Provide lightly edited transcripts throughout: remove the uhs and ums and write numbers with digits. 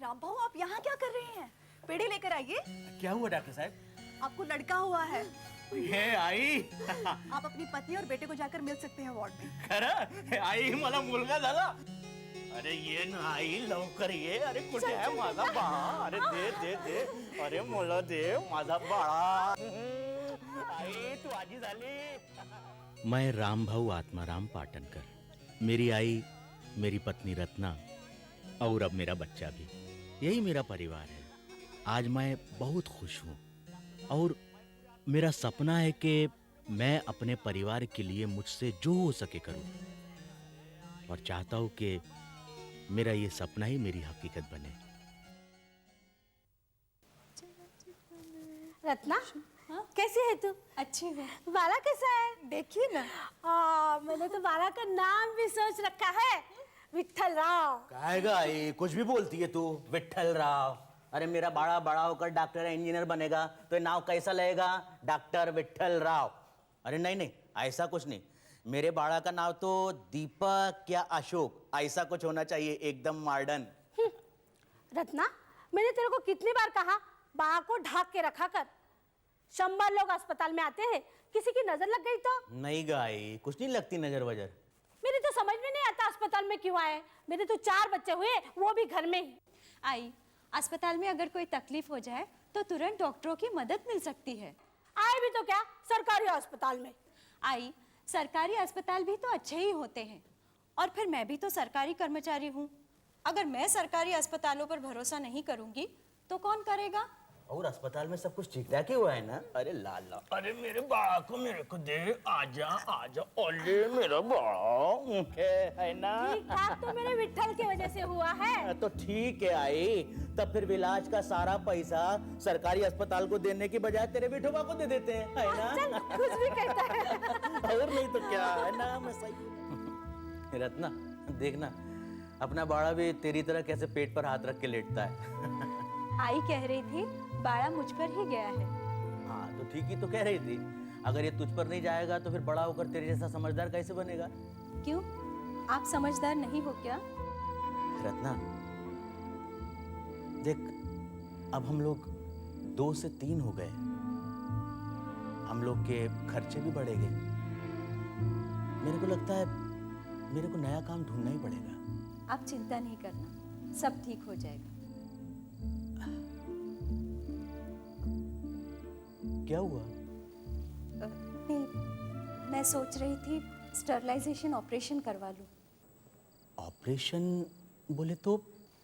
राम भाऊ, आप यहाँ क्या कर रहे हैं? पेड़ी लेकर आइए। क्या हुआ डॉक्टर साहब? आपको लड़का हुआ है। हे आई आप अपनी पत्नी और बेटे को जाकर मिल सकते हैं वार्ड में। खरं? हे आई, मला मुलगा झाला। अरे ये ना आई, लवकर ये। अरे कुठे आहे माझा बाळा? अरे दे दे दे, अरे मला दे माझा बाळा। आई तू आजी झाली। मैं राम भाऊ आत्माराम पाटनकर, मेरी आई, मेरी पत्नी रत्ना और अब मेरा बच्चा भी, यही मेरा परिवार है। आज मैं बहुत खुश हूँ और मेरा सपना है कि मैं अपने परिवार के लिए मुझसे जो हो सके करूं, और चाहता हूं कि मेरा ये सपना ही मेरी हकीकत बने। रत्ना, कैसी है तू? अच्छी है। बाला कैसा है? देखिए ना। मैंने तो बाला का नाम भी सोच रखा है, विठल राव। काहेगा आई, कुछ भी बोलती है तू? विठल राव? अरे मेरा बाड़ा बड़ा होकर डॉक्टर इंजीनियर बनेगा तो ये नाव कैसा लगेगा? डॉक्टर विठल राव। अरे नहीं नहीं, ऐसा कुछ नहीं। मेरे बाड़ा का नाम तो दीपक या अशोक, ऐसा कुछ होना चाहिए, एकदम मॉडर्न। रत्ना, मैंने तेरे को कितनी बार कहा बाला को ढाक के रखा कर। 100 लोग अस्पताल में आते हैं, किसी की नजर लग गई तो? नहीं गाई, कुछ नहीं लगती नजर वजर। मेरी तो समझ में नहीं आता अस्पताल में क्यों आए। मेरे तो 4 बच्चे हुए, वो भी घर में ही। आई, अस्पताल में अगर कोई तकलीफ हो जाए तो तुरंत डॉक्टरों की मदद मिल सकती है। आए भी तो क्या सरकारी अस्पताल में। आई, सरकारी अस्पताल भी तो अच्छे ही होते हैं, और फिर मैं भी तो सरकारी कर्मचारी हूँ। अगर मैं सरकारी अस्पतालों पर भरोसा नहीं करूंगी तो कौन करेगा? और अस्पताल में सब कुछ ठीक ठाक ही हुआ है ना? अरे लाला, अरे मेरे बाड़ा को मेरे को दे। आजा आजा, ओले मेरा बाड़ा है ना? ठीक ठाक तो मेरे विठल की वजह से हुआ है। तो ठीक है आई, तब फिर इलाज का सारा पैसा सरकारी अस्पताल को देने की बजाय तेरे विठोबा को दे देते हैं, है ना? चल, कुछ भी कहता है। और नहीं तो क्या, है ना? मैं सही। रत्ना देखना, अपना बाड़ा भी तेरी तरह कैसे पेट पर हाथ रख के लेटता है। आई कह रही थी बाड़ा मुझ पर ही गया है। हाँ तो ठीक ही तो कह रही थी। अगर ये तुझ पर नहीं जाएगा तो फिर बड़ा होकर तेरे जैसा समझदार कैसे बनेगा? क्यों, आप समझदार नहीं हो क्या? रत्ना देख, अब हम लोग 2 से 3 हो गए, हम लोग के खर्चे भी बढ़ेंगे। मेरे को लगता है मेरे को नया काम ढूंढना ही पड़ेगा। आप चिंता नहीं करना, सब ठीक हो जाएगा। क्या हुआ? नहीं, मैं सोच रही थी स्टरलाइजेशन ऑपरेशन करवा लूं। ऑपरेशन बोले तो?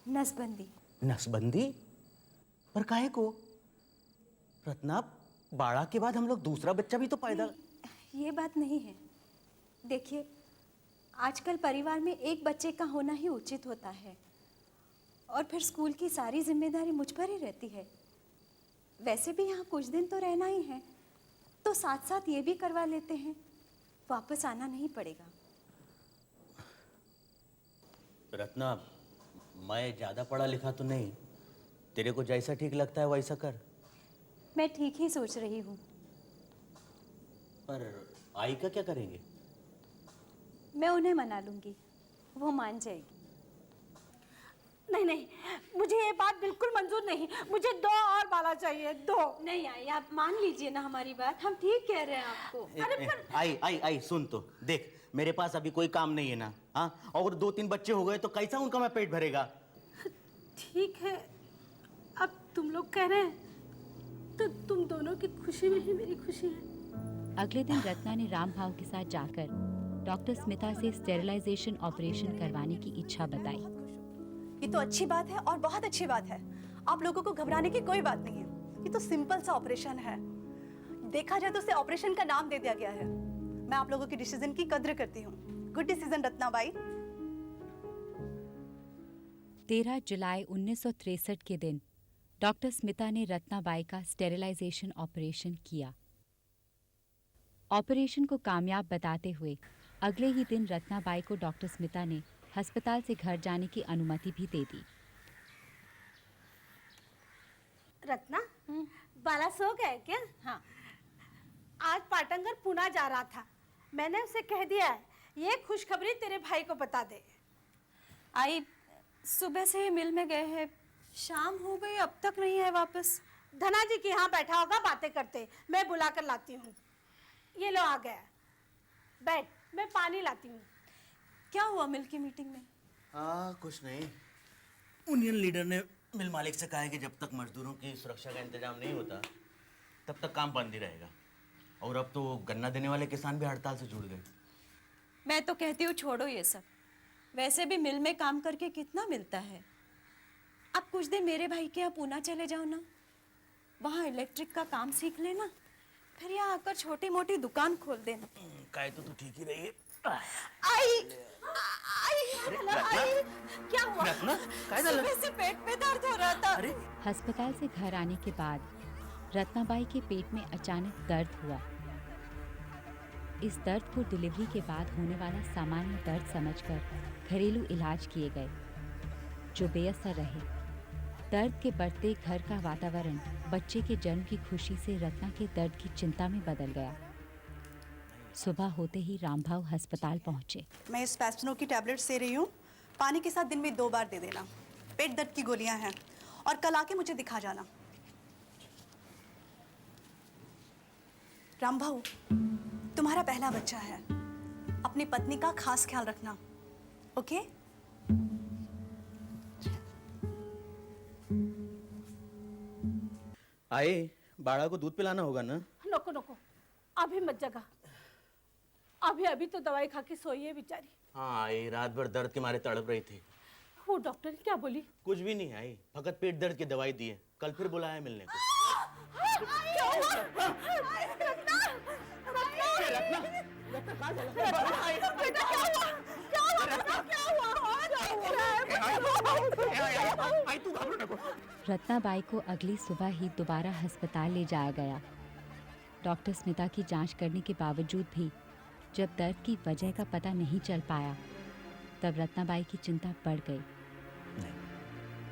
नसबंदी। नसबंदी? पर काहे को? रत्ना, बाड़ा के बाद हम लोग दूसरा बच्चा भी तो पैदा। ये बात नहीं है। देखिए, आजकल परिवार में एक बच्चे का होना ही उचित होता है, और फिर स्कूल की सारी जिम्मेदारी मुझ पर ही रहती है। वैसे भी यहाँ कुछ दिन तो रहना ही है, तो साथ साथ ये भी करवा लेते हैं, वापस आना नहीं पड़ेगा। रत्ना, मैं ज्यादा पढ़ा लिखा तो नहीं, तेरे को जैसा ठीक लगता है वैसा कर। मैं ठीक ही सोच रही हूँ। पर आई का क्या करेंगे? मैं उन्हें मना लूंगी, वो मान जाएगी। नहीं नहीं, मुझे ये बात बिल्कुल मंजूर नहीं। मुझे 2 और बाला चाहिए, 2। नहीं आई, आप मान लीजिए ना हमारी बात, हम ठीक कह रहे हैं आपको। आई आई आई, सुन तो देख, मेरे पास अभी कोई काम नहीं है ना, हाँ? और 2-3 बच्चे हो गए तो कैसा उनका मैं पेट भरेगा? ठीक है, अब तुम लोग कह रहे हैं तो तुम दोनों की खुशी में ही मेरी खुशी है। अगले दिन रत्ना ने राम भाव के साथ जाकर डॉक्टर स्मिता से स्टेरिलाइजेशन ऑपरेशन करवाने की इच्छा बताई। ये तो अच्छी बात है और बहुत अच्छी बात है। आप लोगों को घबराने की कोई बात नहीं है। ये तो सिंपल सा ऑपरेशन है। देखा जाए तो उसे ऑपरेशन का नाम दे दिया गया है। मैं आप लोगों की डिसीजन की कद्र करती हूँ। Good decision Ratna by. 13 जुलाई 1963 के दिन डॉक्टर स्मिता ने रत्नाबाई का स्टेरिलाइजेशन ऑपरेशन किया। ऑपरेशन को कामयाब बताते हुए अगले ही दिन रत्नाबाई को डॉक्टर स्मिता ने अस्पताल से घर जाने की अनुमति भी दे दी। रत्ना, बाला सो गए क्या? हाँ। आज पाटनगर पुणे जा रहा था, मैंने उसे कह दिया है ये खुशखबरी तेरे भाई को बता दे। आई, सुबह से ही मिल में गए हैं, शाम हो गई, अब तक नहीं है वापस। धना जी के यहाँ बैठा होगा बातें करते, मैं बुला कर लाती हूँ। ये लो आ गया, बैठ, मैं पानी लाती हूँ। क्या हुआ मिल की मीटिंग में? कुछ नहीं। यूनियन लीडर ने मिल मालिक से कहा है कि जब तक मजदूरों की सुरक्षा का इंतजाम नहीं होता तब तक काम बंद ही रहेगा। और अब तो गन्ना देने वाले किसान भी हड़ताल से जुड़ गए। मैं तो कहती हूँ छोड़ो ये सब, वैसे भी मिल में काम करके कितना मिलता है। अब कुछ दिन मेरे भाई के यहाँ पूना चले जाओ ना, वहाँ इलेक्ट्रिक का काम सीख लेना, फिर यहाँ आकर छोटी मोटी दुकान खोल देना। काय तो तू ठीक ही रही है। आई आई, क्या हुआ? सुबह से पेट में दर्द हो रहा था। अस्पताल से घर आने के बाद रत्नाबाई के पेट में अचानक दर्द हुआ। इस दर्द को डिलीवरी के बाद होने वाला सामान्य दर्द समझकर घरेलू इलाज किए गए, जो बेअसर रहे। दर्द के बढ़ते घर का वातावरण बच्चे के जन्म की खुशी से रत्ना के दर्द की चिंता में बदल गया। सुबह होते ही रामभाव अस्पताल पहुंचे। मैं इस पैसनो की टैबलेट्स दे रही हूँ, पानी के साथ दिन में 2 बार दे देना। पेट दर्द की गोलियां हैं और कल आके मुझे दिखा जाना। रामभाऊ, तुम्हारा पहला बच्चा है, अपनी पत्नी का खास ख्याल रखना, ओके? आए, बाड़ा को दूध पिलाना होगा ना? नको नको, अभी मत जगा, अभी तो दवाई खा के सोई है बेचारी। हाँ आई, रात भर दर्द के मारे तड़प रही थी। वो डॉक्टर क्या बोली? कुछ भी नहीं आई, फकत पेट दर्द की दवाई दी है। कल फिर बुलाया मिलने को। रत्नाबाई को अगली सुबह ही दोबारा अस्पताल ले जाया गया। डॉक्टर स्मिता की जांच करने के बावजूद भी जब दर्द की वजह का पता नहीं चल पाया, तब रत्नाबाई की चिंता बढ़ गई।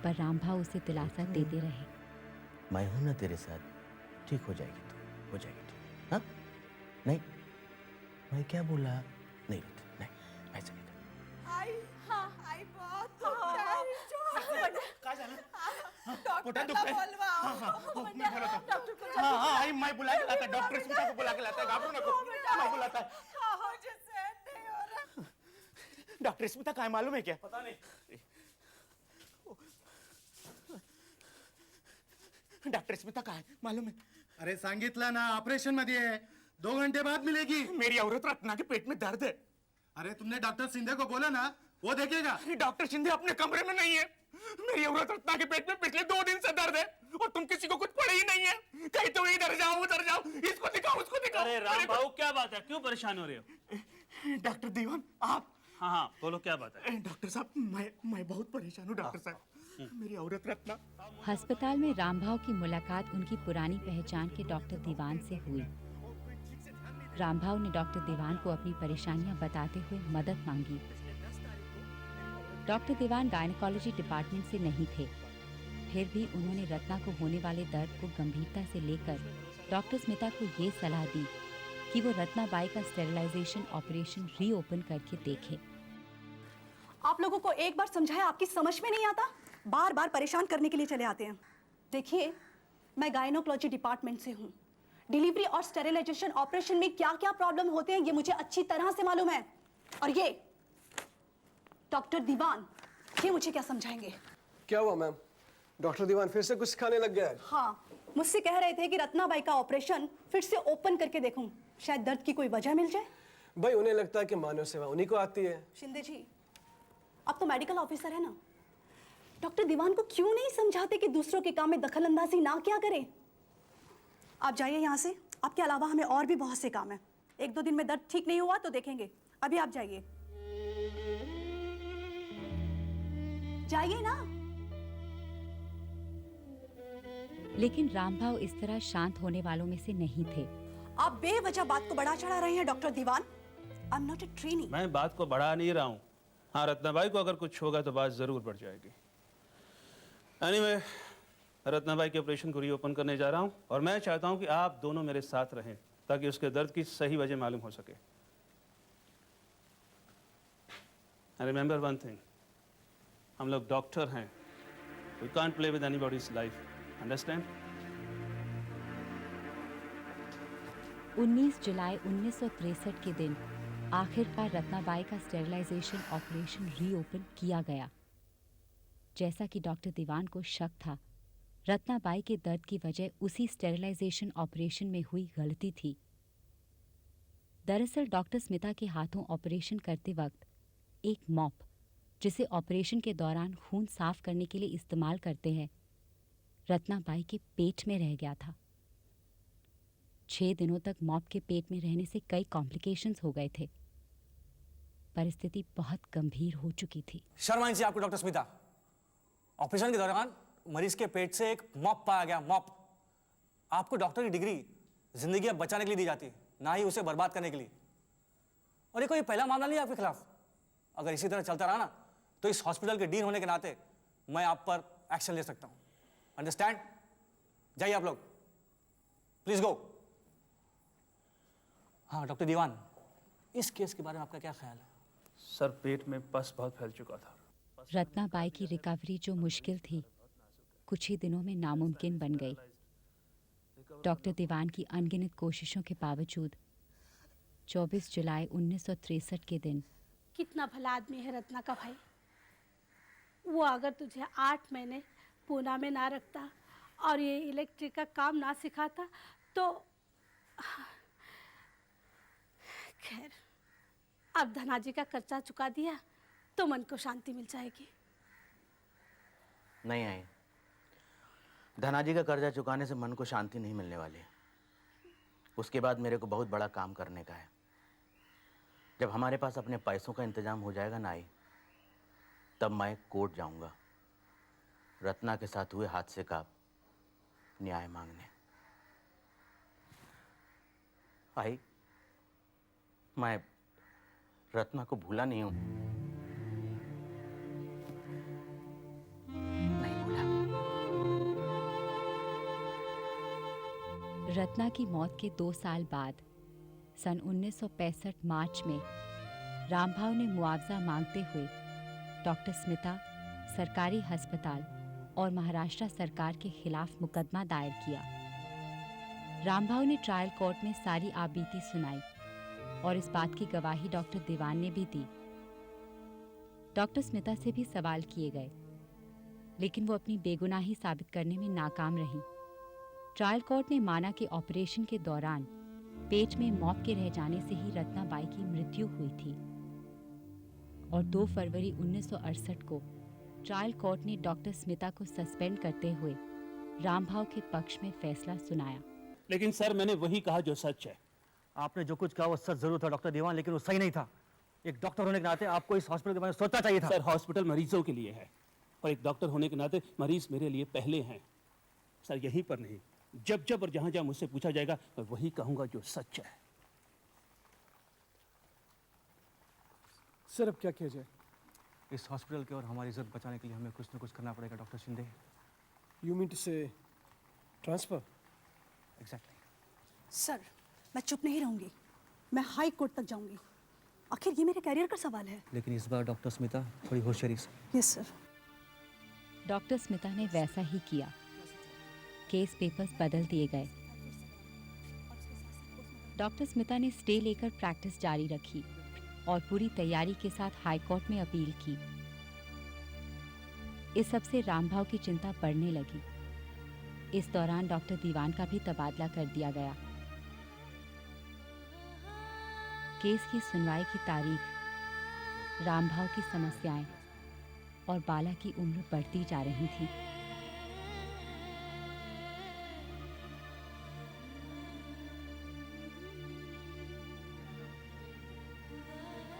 पर रामभाव उसे दिलासा देते रहे। मैं हूं ना तेरे साथ, ठीक हो जाएगी तू, हो जाएगी ठीक। हाँ? नहीं, मैं क्या बोला? नहीं रोती, नहीं, ऐसा नहीं कर। आई बहुत दुखता है। डॉक्टर को बोलवाओ। हाँ, आई मैं बुला के लाता, डॉक्टर स्मिता को बुला के लाता, घाबरो नको, मैं बुलाता। मुझे सहन नहीं हो रहा। डॉक्टर स्मिता काय मालूम है क्या? पता नहीं। डॉक्टर स्मिता काय मालूम है? अरे सांगितलं ना, ऑपरेशन मध्ये आहे, 2 घंटे बाद मिलेगी। मेरी औरत रत्ना के पेट में दर्द है। अरे तुमने डॉक्टर सिंधे को बोला ना, वो देखेगा। अरे डॉक्टर शिंदे अपने कमरे में नहीं है। मेरी औरत रत्ना के पेट में पिछले 2 दिन से दर्द है और तुम किसी को कुछ पड़े ही नहीं है। कहीं तो इधर जाओ उधर जाओ, इसको दिखाओ उसको दिखाओ। अरे राम भाऊ क्या बात है, क्यों परेशान हो रहे हो? डॉक्टर दीवान आप। हाँ हाँ बोलो क्या बात है? डॉक्टर साहब मैं बहुत परेशान हूँ डॉक्टर साहब। मेरी औरत रत्ना। अस्पताल में रामभाव की मुलाकात उनकी पुरानी पहचान के डॉक्टर दीवान से हुई। रामभाव ने डॉक्टर दीवान को अपनी परेशानियां बताते हुए मदद मांगी। डॉक्टर दीवान गायनेकोलॉजी डिपार्टमेंट से नहीं थे, फिर भी उन्होंने रत्ना को होने वाले दर्द को गंभीरता से लेकर डॉक्टर स्मिता को ये सलाह दी कि वो रत्नाबाई का स्टेरिलाइजेशन ऑपरेशन रीओपन करके देखे। आप लोगों को एक बार समझाया, आपकी समझ में नहीं आता, बार बार परेशान करने के लिए चले आते हैं। देखिए, मैं गायनेकोलॉजी डिपार्टमेंट से हूँ। डिलीवरी और स्टेरिलाइजेशन ऑपरेशन में क्या क्या प्रॉब्लम होते हैं ये मुझे अच्छी तरह से मालूम है। और ये डॉक्टर दीवान, ये मुझे क्या समझाएंगे? क्या हुआ मैम? डॉक्टर दीवान फिर से कुछ सिखाने लग गया है? हाँ, मुझसे कह रहे थे कि रत्नाबाई का ऑपरेशन फिर से ओपन करके देखूं, शायद दर्द की कोई वजह मिल जाए। भाई उन्हें लगता है कि मानव सेवा उन्हीं को आती है। शिंदे जी, आप तो मेडिकल ऑफिसर है ना, डॉक्टर दीवान को क्यों नहीं समझाते कि दूसरों के काम में दखल अंदाजी ना क्या करें? आप जाइए यहाँ से, आपके अलावा हमें और भी बहुत से काम है। 1-2 दिन में दर्द ठीक नहीं हुआ तो देखेंगे, अभी आप जाइए। जाइए ना। लेकिन रामभाव इस तरह शांत होने वालों में से नहीं थे। आप बेवजह बात को बढ़ा चढ़ा रहे हैं doctor Diwan. I am not a trainee. मैं बात को बढ़ा नहीं रहा हूँ। हाँ, रत्नाबाई को अगर कुछ होगा तो बात जरूर बढ़ जाएगी। एनीवे, रत्नाबाई के ऑपरेशन को रीओपन करने जा रहा हूँ और मैं चाहता हूँ कि आप दोनों मेरे साथ रहें ताकि उसके दर्द की सही वजह मालूम हो सके। रिमेंबर वन थिंग, हम लोग डॉक्टर हैं, We can't play with anybody's life. Understand? 19 जुलाई 1963 के दिन आखिरकार रत्नाबाई का स्टेरिलाइजेशन ऑपरेशन रीओपन किया गया। जैसा कि डॉक्टर दीवान को शक था, रत्नाबाई के दर्द की वजह उसी स्टेरिलाइजेशन ऑपरेशन में हुई गलती थी। दरअसल डॉक्टर स्मिता के हाथों ऑपरेशन करते वक्त एक मॉप, जिसे ऑपरेशन के दौरान खून साफ करने के लिए इस्तेमाल करते हैं, रत्नाबाई के पेट में रह गया था। 6 दिनों तक मॉप के पेट में रहने से कई कॉम्प्लिकेशंस हो गए थे। परिस्थिति बहुत गंभीर हो चुकी थी। शर्म आनी चाहिए आपको डॉक्टर स्मिता। ऑपरेशन के दौरान मरीज के पेट से एक मॉप पाया गया। मॉप। आपको डॉक्टर की डिग्री जिंदगी बचाने के लिए दी जाती है, ना ही उसे बर्बाद करने के लिए। और ये कोई पहला मामला नहीं है आपके खिलाफ। अगर इसी तरह चलता रहा ना, तो इस हॉस्पिटल के डीन होने के नाते मैं आप पर एक्शन ले सकता हूं। अंडरस्टैंड? जाइए आप लोग, प्लीज गो। हाँ डॉक्टर दीवान, इस केस के बारे में आपका क्या ख्याल है? सर, पेट में पस बहुत फैल चुका था। रत्नाबाई की रिकवरी जो मुश्किल थी, कुछ ही दिनों में नामुमकिन बन गई। डॉक्टर दीवान की अनगिनत कोशिशों के बावजूद 24 जुलाई 1963 के दिन कितना भला आदमी है रत्ना का भाई। वो अगर तुझे 8 महीने पूना में ना रखता और ये इलेक्ट्रिक का काम ना सिखाता तो खैर, अब धनाजी का कर्जा चुका दिया तो मन को शांति मिल जाएगी। नहीं आई, धनाजी का कर्जा चुकाने से मन को शांति नहीं मिलने वाली। उसके बाद मेरे को बहुत बड़ा काम करने का है। जब हमारे पास अपने पैसों का इंतजाम हो जाएगा ना आई, तब मैं कोर्ट जाऊंगा रत्ना के साथ हुए हादसे का न्याय मांगने। आई, मैं रत्ना को भूला नहीं हूं। नहीं भूला। रत्ना की मौत के 2 साल बाद सन 1965 मार्च में रामभाव ने मुआवजा मांगते हुए डॉक्टर स्मिता, सरकारी अस्पताल और महाराष्ट्र सरकार के खिलाफ मुकदमा दायर किया। रामभाव ने ट्रायल कोर्ट में सारी आपबीती सुनाई और इस बात की गवाही डॉक्टर दीवान ने भी दी। डॉक्टर स्मिता से भी सवाल किए गए, लेकिन वो अपनी बेगुनाही साबित करने में नाकाम रही। ट्रायल कोर्ट ने माना कि ऑपरेशन के दौरान पेट में मॉप के रह जाने से ही रत्नाबाई की मृत्यु हुई थी और 2 फरवरी 1968 को ट्रायल कोर्ट ने डॉक्टर स्मिता को सस्पेंड करते हुए रामभाव के पक्ष में फैसला सुनाया। लेकिन सर, मैंने वही कहा जो सच है। आपने जो कुछ कहा वो सच जरूर था डॉक्टर दीवान, लेकिन वो सही नहीं था। एक डॉक्टर होने के नाते आपको इस हॉस्पिटल के बारे में सोचना चाहिए था। सर, हॉस्पिटल मरीजों के लिए है और एक डॉक्टर होने के नाते मरीज मेरे लिए पहले हैं। सर, यहीं पर नहीं, जब जब और जहां जहां मुझसे पूछा जाएगा मैं वही कहूंगा जो सच है। सर अब क्या किया जाए? इस हॉस्पिटल के और हमारी इज्जत बचाने के लिए हमें कुछ न कुछ करना पड़ेगा doctor Shinde. You mean to say transfer? Exactly. Sir, मैं चुप नहीं रहूंगी। मैं हाई कोर्ट तक जाऊंगी। आखिर ये मेरे कैरियर का सवाल है। लेकिन इस बार डॉक्टर स्मिता थोड़ी होशियारी से। Yes sir. डॉक्टर स्मिता ने वैसा ही किया। केस पेपर्स बदल दिए गए। डॉक्टर स्मिता ने स्टे लेकर प्रैक्टिस जारी रखी और पूरी तैयारी के साथ हाई कोर्ट में अपील की। इस सब से रामभाव की चिंता बढ़ने लगी। इस दौरान डॉक्टर दीवान का भी तबादला कर दिया गया। केस की सुनवाई की तारीख, रामभाव की समस्याएं और बाला की उम्र बढ़ती जा रही थी।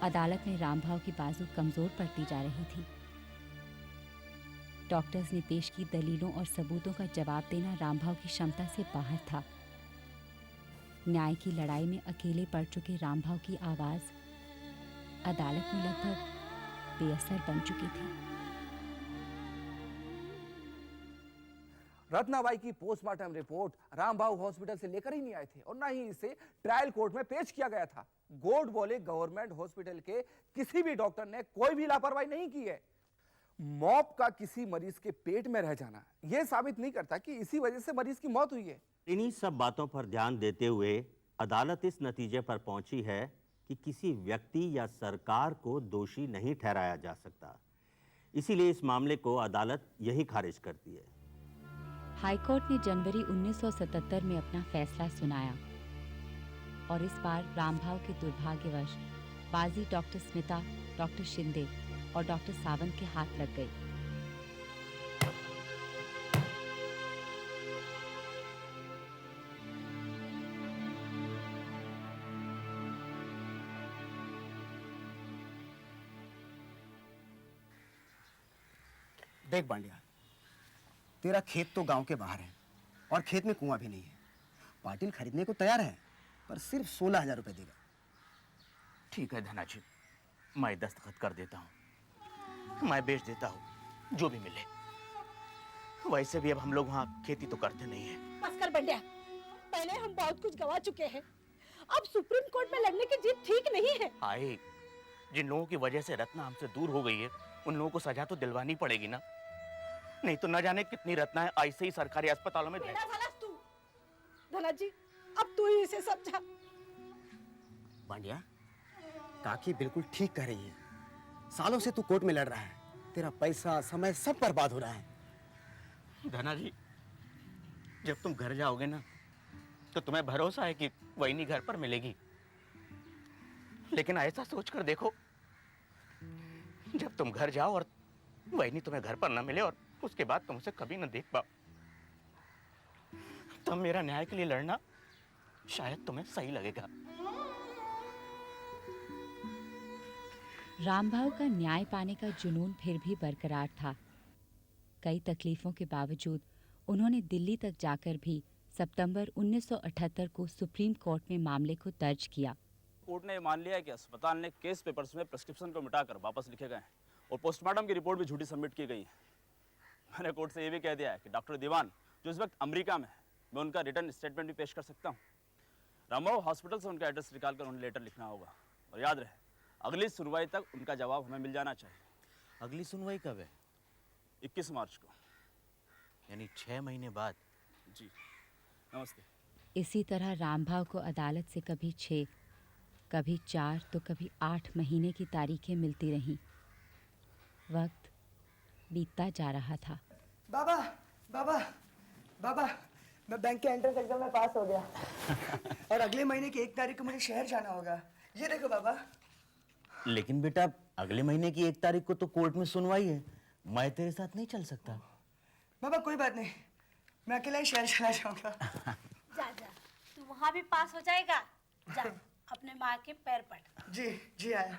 अदालत में रामभाव की बाजू कमजोर पड़ती जा रही थी। डॉक्टर्स ने पेश की दलीलों और सबूतों का जवाब देना रामभाव की क्षमता से बाहर था। न्याय की लड़ाई में अकेले पड़ चुके रामभाव की आवाज अदालत में लगभग बेअसर बन चुकी थी। रत्नाबाई की पोस्टमार्टम रिपोर्ट रामभाव हॉस्पिटल से लेकर ही नहीं आए थे और ना ही इसे ट्रायल कोर्ट में पेश किया गया था। गोड बोले गवर्नमेंट हॉस्पिटल के किसी भी डॉक्टर ने कोई भी लापरवाही नहीं की है। मॉप का किसी मरीज के पेट में रह जाना यह साबित नहीं करता कि इसी वजह से मरीज की मौत हुई है। इन्हीं सब बातों पर ध्यान देते हुए अदालत इस नतीजे पर पहुंची है कि किसी व्यक्ति या सरकार को दोषी नहीं ठहराया जा सकता। इसीलिए इस मामले को अदालत यही खारिज करती है। हाईकोर्ट ने जनवरी 1977 में अपना फैसला सुनाया और इस बार रामभाव के दुर्भाग्यवश बाजी डॉक्टर स्मिता, डॉक्टर शिंदे और डॉक्टर सावंत के हाथ लग गई। देख पांड्या, तेरा खेत तो गांव के बाहर है और खेत में कुआं भी नहीं है। पाटिल खरीदने को तैयार है पर सिर्फ 16,000 रुपए देगा। ठीक है धनाजी, मैं दस्तखत कर देता हूँ, मैं बेच देता हूँ, जो भी मिले। वैसे भी अब हम लोग वहाँ खेती तो करते नहीं है। बस कर बंड्या, पहले हम बहुत कुछ गवा चुके हैं, अब सुप्रीम कोर्ट में लड़ने की जीत ठीक नहीं है। आए, जिन लोगों की वजह से रत्ना हमसे दूर हो गई है, उन लोगों को सजा तो दिलवानी पड़ेगी ना। नहीं तो न जाने कितनी रत्नाएं ऐसे ही सरकारी अस्पतालों में तू धनाजी, अब तू ही इसे समझा। पांड्या, काकी बिल्कुल ठीक कह रही है। सालों से तू कोर्ट में लड़ रहा है, तेरा पैसा समय सब बर्बाद हो रहा है। धनाजी, जब तुम घर जाओगे ना तो तुम्हें भरोसा है कि वहीनी घर पर मिलेगी। लेकिन ऐसा सोचकर देखो, जब तुम घर जाओ और वहीनी तुम्हें घर पर न मिले और उसके बाद तुम उसे कभी न देख पाओ, तब मेरा न्याय के लिए लड़ना शायद तुम्हें सही लगेगा। रामभाव का न्याय पाने का जुनून फिर भी बरकरार था। कई तकलीफों के बावजूद उन्होंने दिल्ली तक जाकर भी सितंबर 1978 को सुप्रीम कोर्ट में मामले को दर्ज किया। कोर्ट ने मान लिया कि अस्पताल ने केस पेपर्स में प्रिस्क्रिप्शन को मिटाकर वापस लिखे गए और पोस्टमार्टम की रिपोर्ट भी झूठी सबमिट की गई है। मैंने कोर्ट से ये भी कह दिया है कि डॉक्टर दीवान जो इस वक्त अमेरिका में है, मैं उनका रिटर्न स्टेटमेंट भी पेश कर सकता हूँ। रामभाव हॉस्पिटल से उनका एड्रेस निकाल कर उन्हें लेटर लिखना होगा और याद रहे, अगली सुनवाई तक उनका जवाब हमें मिल जाना चाहिए। अगली सुनवाई कब है? 21 मार्च को, यानी 6 महीने बाद। जी नमस्ते। इसी तरह रामभाव को अदालत से कभी 6, कभी 4 तो कभी 8 महीने की तारीखें मिलती रहीं। वक्त बीतता जा रहा था। बाबा बाबा बाबा, मैं बैंक के एंट्रेंस एग्जाम में पास हो गया और अगले महीने की 1 तारीख को मुझे शहर जाना होगा। ये देखो बाबा। लेकिन बेटा, अगले महीने की 1 तारीख को तो कोर्ट में सुनवाई है, मैं तेरे साथ नहीं चल सकता। बाबा कोई बात नहीं, मैं अकेला ही शहर चला जाऊंगा। जा जा, तू वहाँ भी पास हो जाएगा। जा अपने माँ के पैर पड़। जी जी आया।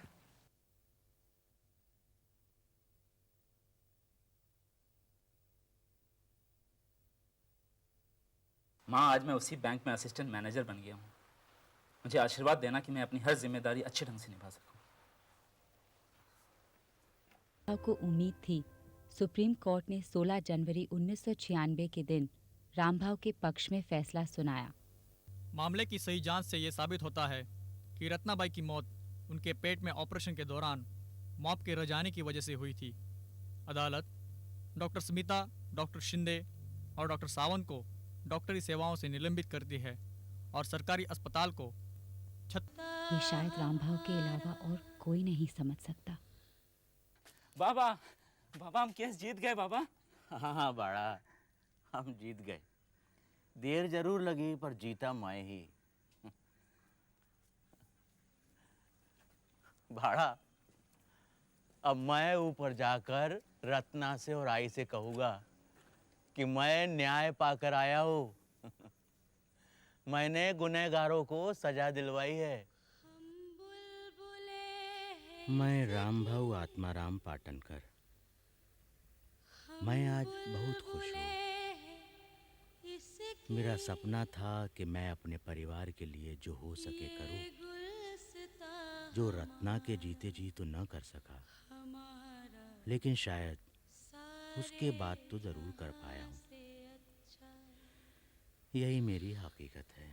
माँ, आज मैं उसी बैंक में असिस्टेंट मैनेजर बन गया हूँ। मुझे आशीर्वाद देना कि मैं अपनी हर जिम्मेदारी अच्छे ढंग से निभा सकूँ। को उम्मीद थी सुप्रीम कोर्ट ने 16 जनवरी 1996 के दिन रामभाव के पक्ष में फैसला सुनाया। मामले की सही जांच से ये साबित होता है कि रत्नाबाई की मौत उनके पेट में ऑपरेशन के दौरान मॉप के रह जाने की वजह से हुई थी। अदालत डॉक्टर स्मिता, डॉक्टर शिंदे और डॉक्टर सावंत को डॉक्टरी सेवाओं से निलंबित करती है और सरकारी अस्पताल को ये शायद रामभाव के अलावा और कोई नहीं समझ सकता। बाबा, बाबा हम केस जीत गए बाबा। हाँ हाँ बाड़ा, हम जीत गए। देर जरूर लगी पर जीता मैं ही। भाड़ा, अब मैं ऊपर जाकर रत्ना से और आई से कहूँगा कि मैं न्याय पाकर आया हूँ। मैंने गुनहगारों को सजा दिलवाई है। मैं रामभाव आत्माराम पाटनकर, मैं आज बहुत खुश हूँ। मेरा सपना था कि मैं अपने परिवार के लिए जो हो सके करूँ, जो रत्ना के जीते जी तो न कर सका, लेकिन शायद उसके बाद तो जरूर कर पाया हूँ। यही मेरी हकीकत है।